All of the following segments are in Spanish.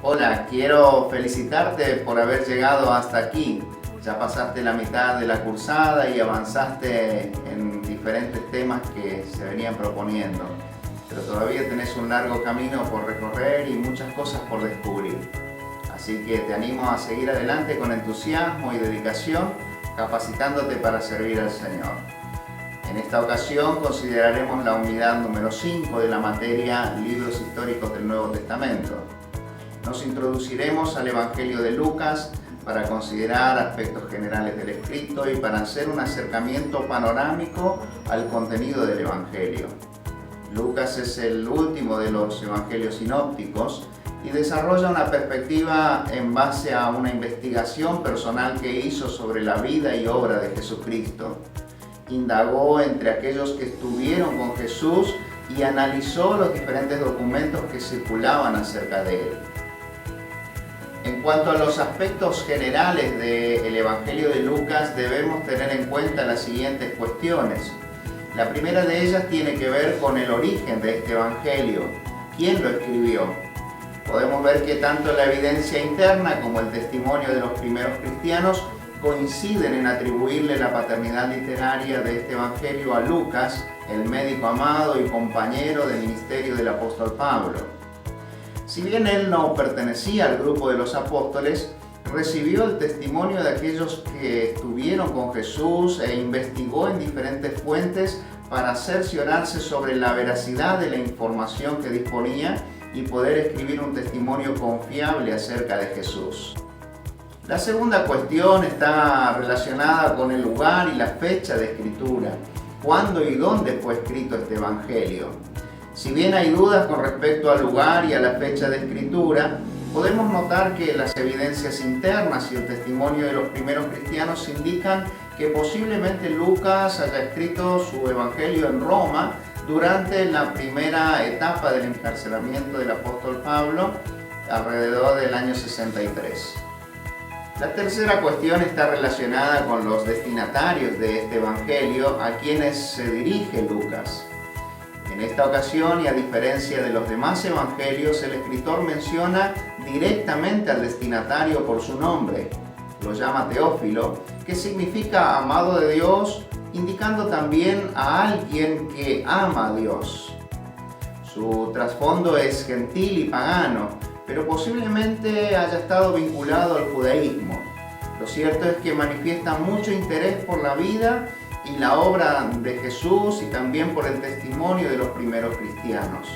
Hola, quiero felicitarte por haber llegado hasta aquí. Ya pasaste la mitad de la cursada y avanzaste en diferentes temas que se venían proponiendo. Pero todavía tenés un largo camino por recorrer y muchas cosas por descubrir. Así que te animo a seguir adelante con entusiasmo y dedicación, capacitándote para servir al Señor. En esta ocasión consideraremos la unidad número 5 de la materia Libros históricos del Nuevo Testamento. Nos introduciremos al Evangelio de Lucas para considerar aspectos generales del escrito y para hacer un acercamiento panorámico al contenido del Evangelio. Lucas es el último de los evangelios sinópticos y desarrolla una perspectiva en base a una investigación personal que hizo sobre la vida y obra de Jesucristo. Indagó entre aquellos que estuvieron con Jesús y analizó los diferentes documentos que circulaban acerca de él. En cuanto a los aspectos generales del Evangelio de Lucas, debemos tener en cuenta las siguientes cuestiones. La primera de ellas tiene que ver con el origen de este Evangelio. ¿Quién lo escribió? Podemos ver que tanto la evidencia interna como el testimonio de los primeros cristianos coinciden en atribuirle la paternidad literaria de este Evangelio a Lucas, el médico amado y compañero de ministerio del apóstol Pablo. Si bien él no pertenecía al grupo de los apóstoles, recibió el testimonio de aquellos que estuvieron con Jesús e investigó en diferentes fuentes para cerciorarse sobre la veracidad de la información que disponía y poder escribir un testimonio confiable acerca de Jesús. La segunda cuestión está relacionada con el lugar y la fecha de escritura. ¿Cuándo y dónde fue escrito este Evangelio? Si bien hay dudas con respecto al lugar y a la fecha de escritura, podemos notar que las evidencias internas y el testimonio de los primeros cristianos indican que posiblemente Lucas haya escrito su Evangelio en Roma durante la primera etapa del encarcelamiento del apóstol Pablo, alrededor del año 63. La tercera cuestión está relacionada con los destinatarios de este Evangelio a quienes se dirige Lucas. En esta ocasión, y a diferencia de los demás evangelios, el escritor menciona directamente al destinatario por su nombre. Lo llama Teófilo, que significa amado de Dios, indicando también a alguien que ama a Dios. Su trasfondo es gentil y pagano, pero posiblemente haya estado vinculado al judaísmo. Lo cierto es que manifiesta mucho interés por la vida y la obra de Jesús y también por el testimonio de los primeros cristianos.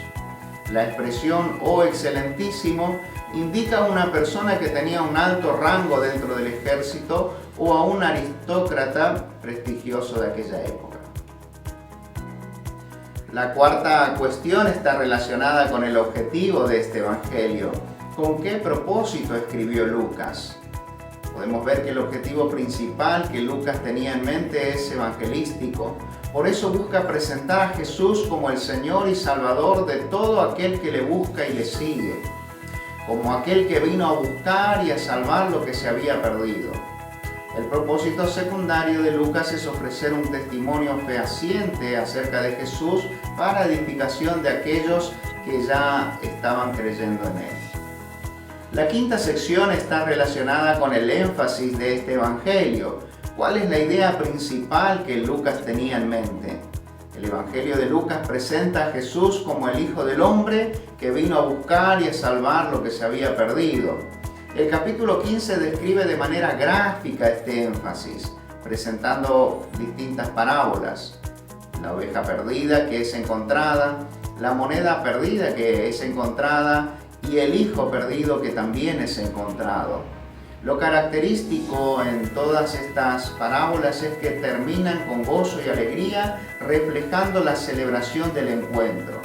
La expresión "oh excelentísimo" indica a una persona que tenía un alto rango dentro del ejército o a un aristócrata prestigioso de aquella época. La cuarta cuestión está relacionada con el objetivo de este Evangelio. ¿Con qué propósito escribió Lucas? Podemos ver que el objetivo principal que Lucas tenía en mente es evangelístico. Por eso busca presentar a Jesús como el Señor y Salvador de todo aquel que le busca y le sigue, como aquel que vino a buscar y a salvar lo que se había perdido. El propósito secundario de Lucas es ofrecer un testimonio fehaciente acerca de Jesús para edificación de aquellos que ya estaban creyendo en él. La quinta sección está relacionada con el énfasis de este Evangelio. ¿Cuál es la idea principal que Lucas tenía en mente? El Evangelio de Lucas presenta a Jesús como el Hijo del Hombre que vino a buscar y a salvar lo que se había perdido. El capítulo 15 describe de manera gráfica este énfasis, presentando distintas parábolas. La oveja perdida que es encontrada, la moneda perdida que es encontrada y el hijo perdido que también es encontrado. Lo característico en todas estas parábolas es que terminan con gozo y alegría, reflejando la celebración del encuentro.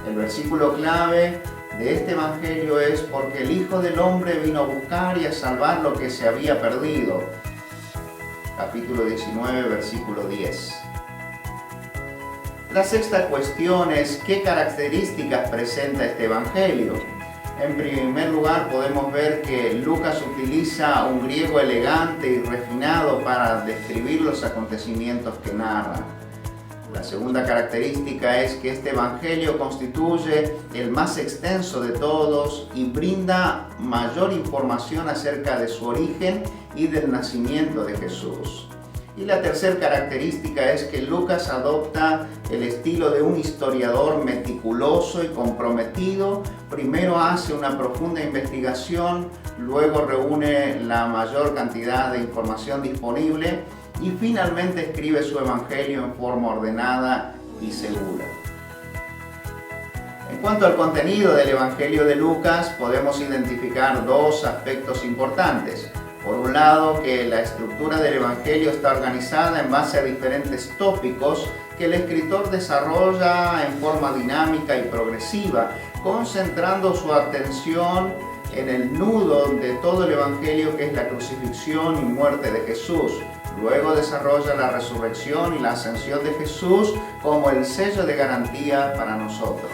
El versículo clave de este Evangelio es: porque el Hijo del Hombre vino a buscar y a salvar lo que se había perdido. Capítulo 19, versículo 10. La sexta cuestión es: ¿qué características presenta este Evangelio? En primer lugar, podemos ver que Lucas utiliza un griego elegante y refinado para describir los acontecimientos que narra. La segunda característica es que este evangelio constituye el más extenso de todos y brinda mayor información acerca de su origen y del nacimiento de Jesús. Y la tercera característica es que Lucas adopta el estilo de un historiador meticuloso y comprometido. Primero hace una profunda investigación, luego reúne la mayor cantidad de información disponible y finalmente escribe su evangelio en forma ordenada y segura. En cuanto al contenido del evangelio de Lucas, podemos identificar dos aspectos importantes. Por un lado, que la estructura del evangelio está organizada en base a diferentes tópicos que el escritor desarrolla en forma dinámica y progresiva, concentrando su atención en el nudo de todo el evangelio, que es la crucifixión y muerte de Jesús. Luego desarrolla la resurrección y la ascensión de Jesús como el sello de garantía para nosotros.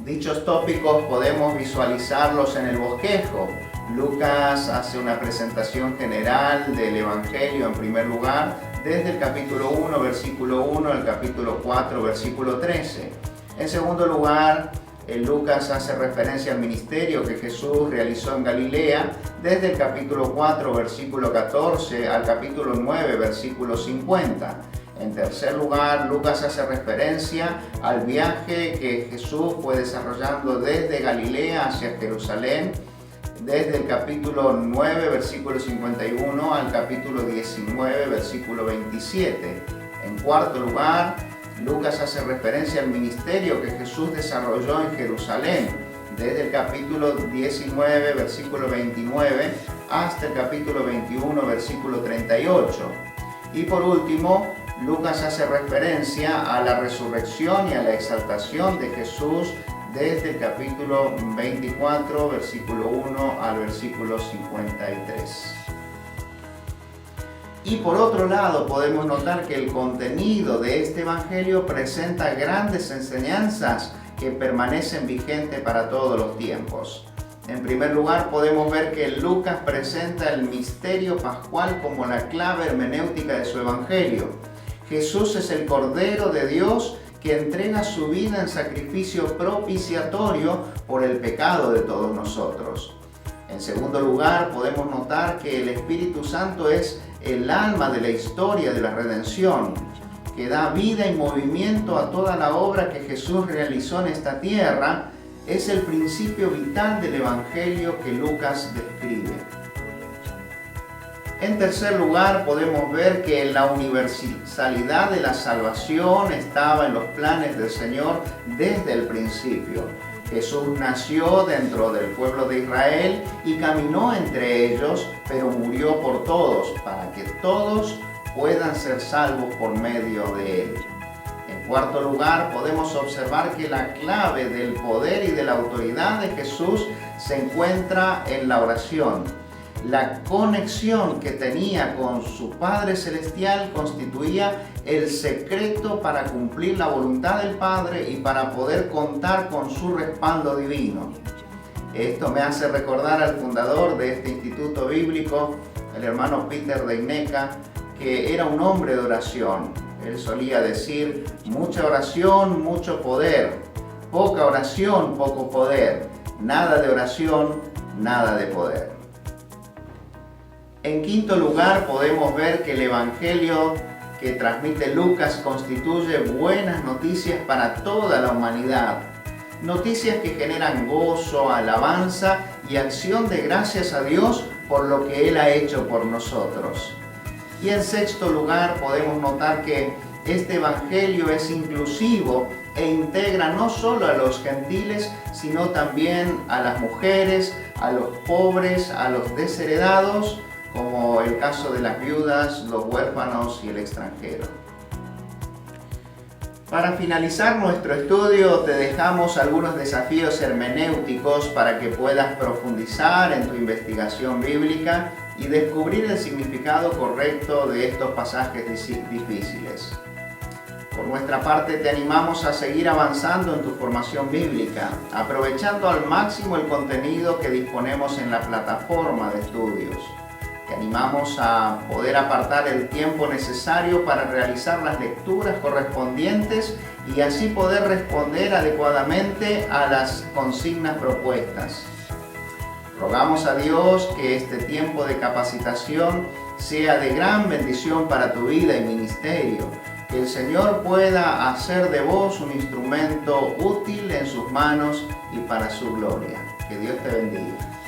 Dichos tópicos podemos visualizarlos en el bosquejo. Lucas hace una presentación general del evangelio en primer lugar, desde el capítulo 1, versículo 1 al capítulo 4, versículo 13. En segundo lugar, Lucas hace referencia al ministerio que Jesús realizó en Galilea, desde el capítulo 4, versículo 14 al capítulo 9, versículo 50. En tercer lugar, Lucas hace referencia al viaje que Jesús fue desarrollando desde Galilea hacia Jerusalén, desde el capítulo 9, versículo 51 al capítulo 19, versículo 27. En cuarto lugar, Lucas hace referencia al ministerio que Jesús desarrolló en Jerusalén, desde el capítulo 19, versículo 29, hasta el capítulo 21, versículo 38. Y por último, Lucas hace referencia a la resurrección y a la exaltación de Jesús desde el capítulo 24, versículo 1 al versículo 53. Y por otro lado, podemos notar que el contenido de este evangelio presenta grandes enseñanzas que permanecen vigentes para todos los tiempos. En primer lugar, podemos ver que Lucas presenta el misterio pascual como la clave hermenéutica de su evangelio. Jesús es el Cordero de Dios que entrega su vida en sacrificio propiciatorio por el pecado de todos nosotros. En segundo lugar, podemos notar que el Espíritu Santo es el alma de la historia de la redención, que da vida y movimiento a toda la obra que Jesús realizó en esta tierra. Es el principio vital del Evangelio que Lucas describe. En tercer lugar, podemos ver que la universalidad de la salvación estaba en los planes del Señor desde el principio. Jesús nació dentro del pueblo de Israel y caminó entre ellos, pero murió por todos, para que todos puedan ser salvos por medio de él. En cuarto lugar, podemos observar que la clave del poder y de la autoridad de Jesús se encuentra en la oración. La conexión que tenía con su Padre Celestial constituía el secreto para cumplir la voluntad del Padre y para poder contar con su respaldo divino. Esto me hace recordar al fundador de este instituto bíblico, el hermano Peter de Ineca, que era un hombre de oración. Él solía decir: mucha oración, mucho poder; poca oración, poco poder; nada de oración, nada de poder. En quinto lugar, podemos ver que el Evangelio que transmite Lucas constituye buenas noticias para toda la humanidad. Noticias que generan gozo, alabanza y acción de gracias a Dios por lo que Él ha hecho por nosotros. Y en sexto lugar, podemos notar que este Evangelio es inclusivo e integra no solo a los gentiles, sino también a las mujeres, a los pobres, a los desheredados, como el caso de las viudas, los huérfanos y el extranjero. Para finalizar nuestro estudio, te dejamos algunos desafíos hermenéuticos para que puedas profundizar en tu investigación bíblica y descubrir el significado correcto de estos pasajes difíciles. Por nuestra parte, te animamos a seguir avanzando en tu formación bíblica, aprovechando al máximo el contenido que disponemos en la plataforma de estudios. Te animamos a poder apartar el tiempo necesario para realizar las lecturas correspondientes y así poder responder adecuadamente a las consignas propuestas. Rogamos a Dios que este tiempo de capacitación sea de gran bendición para tu vida y ministerio, que el Señor pueda hacer de vos un instrumento útil en sus manos y para su gloria. Que Dios te bendiga.